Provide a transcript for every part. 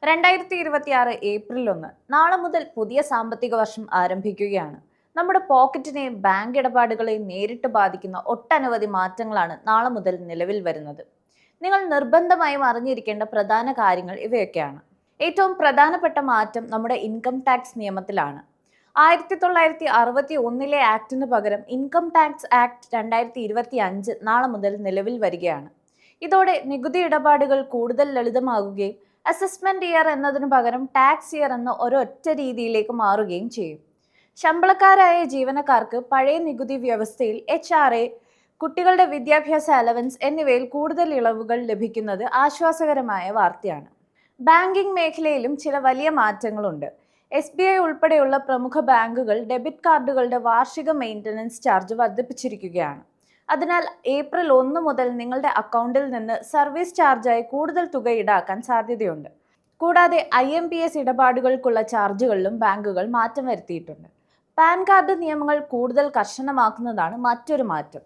2026 April 1 നാളെ മുതൽ പുതിയ സാമ്പത്തിക വർഷം ആരംഭിക്കുകയാണ്. നമ്മുടെ പോക്കറ്റിനെയും ബാങ്ക് ഇടപാടുകളെയും നേരിട്ട് ബാധിക്കുന്ന ഒട്ടനവധി മാറ്റങ്ങളാണ് നാളെ മുതൽ നിലവിൽ വരുന്നത്. നിങ്ങൾ നിർബന്ധമായും അറിഞ്ഞിരിക്കേണ്ട പ്രധാന കാര്യങ്ങൾ ഇവയൊക്കെയാണ്. ഏറ്റവും പ്രധാനപ്പെട്ട മാറ്റം നമ്മുടെ ഇൻകം ടാക്സ് നിയമത്തിലാണ്. 1961 ആക്ടിന് പകരം ഇൻകം ടാക്സ് ആക്ട് 2025 നാളെ മുതൽ നിലവിൽ വരികയാണ്. ഇതോടെ നികുതി ഇടപാടുകൾ കൂടുതൽ ലളിതമാകുകയും അസസ്മെന്റ് ഇയർ എന്നതിനു പകരം ടാക്സ് ഇയർ എന്ന ഒരൊറ്റ രീതിയിലേക്ക് മാറുകയും ചെയ്യും. ശമ്പളക്കാരായ ജീവനക്കാർക്ക് പഴയ നികുതി വ്യവസ്ഥയിൽ HRA, കുട്ടികളുടെ വിദ്യാഭ്യാസ അലവൻസ് എന്നിവയിൽ കൂടുതൽ ഇളവുകൾ ലഭിക്കുന്നത് ആശ്വാസകരമായ വാർത്തയാണ്. ബാങ്കിംഗ് മേഖലയിലും ചില വലിയ മാറ്റങ്ങളുണ്ട്. SBI ഉൾപ്പെടെയുള്ള പ്രമുഖ ബാങ്കുകൾ ഡെബിറ്റ് കാർഡുകളുടെ വാർഷിക മെയിൻ്റനൻസ് ചാർജ് വർദ്ധിപ്പിച്ചിരിക്കുകയാണ്. അതിനാൽ ഏപ്രിൽ 1 മുതൽ നിങ്ങളുടെ അക്കൗണ്ടിൽ നിന്ന് സർവീസ് ചാർജായി കൂടുതൽ തുക ഈടാക്കാൻ സാധ്യതയുണ്ട്. കൂടാതെ IMPS ഇടപാടുകൾക്കുള്ള ചാർജുകളിലും ബാങ്കുകൾ മാറ്റം വരുത്തിയിട്ടുണ്ട്. പാൻ കാർഡ് നിയമങ്ങൾ കൂടുതൽ കർശനമാക്കുന്നതാണ് മറ്റൊരു മാറ്റം.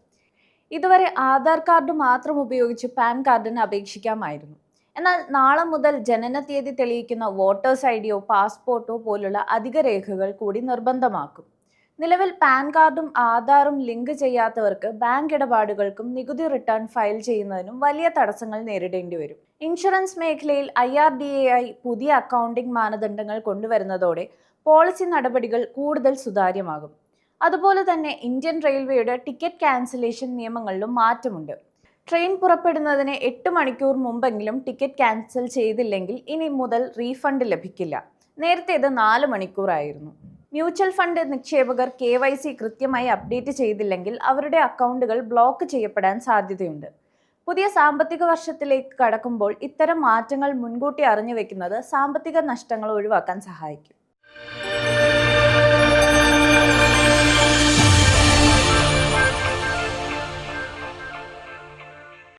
ഇതുവരെ ആധാർ കാർഡ് മാത്രം ഉപയോഗിച്ച് പാൻ കാർഡിന് അപേക്ഷിക്കാമായിരുന്നു. എന്നാൽ നാളെ മുതൽ ജനന തീയതി തെളിയിക്കുന്ന വോട്ടേഴ്സ് IDയോ പാസ്പോർട്ടോ പോലുള്ള അധിക രേഖകൾ കൂടി നിർബന്ധമാക്കും. നിലവിൽ പാൻ കാർഡും ആധാറും ലിങ്ക് ചെയ്യാത്തവർക്ക് ബാങ്ക് ഇടപാടുകൾക്കും നികുതി റിട്ടേൺ ഫയൽ ചെയ്യുന്നതിനും വലിയ തടസ്സങ്ങൾ നേരിടേണ്ടി വരും. ഇൻഷുറൻസ് മേഖലയിൽ IRDAI പുതിയ അക്കൗണ്ടിംഗ് മാനദണ്ഡങ്ങൾ കൊണ്ടുവരുന്നതോടെ പോളിസി നടപടികൾ കൂടുതൽ സുതാര്യമാകും. അതുപോലെ തന്നെ ഇന്ത്യൻ റെയിൽവേയുടെ ടിക്കറ്റ് ക്യാൻസലേഷൻ നിയമങ്ങളിലും മാറ്റമുണ്ട്. ട്രെയിൻ പുറപ്പെടുന്നതിന് 8 മണിക്കൂർ മുമ്പെങ്കിലും ടിക്കറ്റ് ക്യാൻസൽ ചെയ്തില്ലെങ്കിൽ ഇനി മുതൽ റീഫണ്ട് ലഭിക്കില്ല. നേരത്തെ ഇത് 4 മണിക്കൂറായിരുന്നു. മ്യൂച്വൽ ഫണ്ട് നിക്ഷേപകർ KYC കൃത്യമായി അപ്ഡേറ്റ് ചെയ്തില്ലെങ്കിൽ അവരുടെ അക്കൗണ്ടുകൾ ബ്ലോക്ക് ചെയ്യപ്പെടാൻ സാധ്യതയുണ്ട്. പുതിയ സാമ്പത്തിക വർഷത്തിലേക്ക് കടക്കുമ്പോൾ ഇത്തരം മാറ്റങ്ങൾ മുൻകൂട്ടി അറിഞ്ഞു വെക്കുന്നത് സാമ്പത്തിക നഷ്ടങ്ങൾ ഒഴിവാക്കാൻ സഹായിക്കും.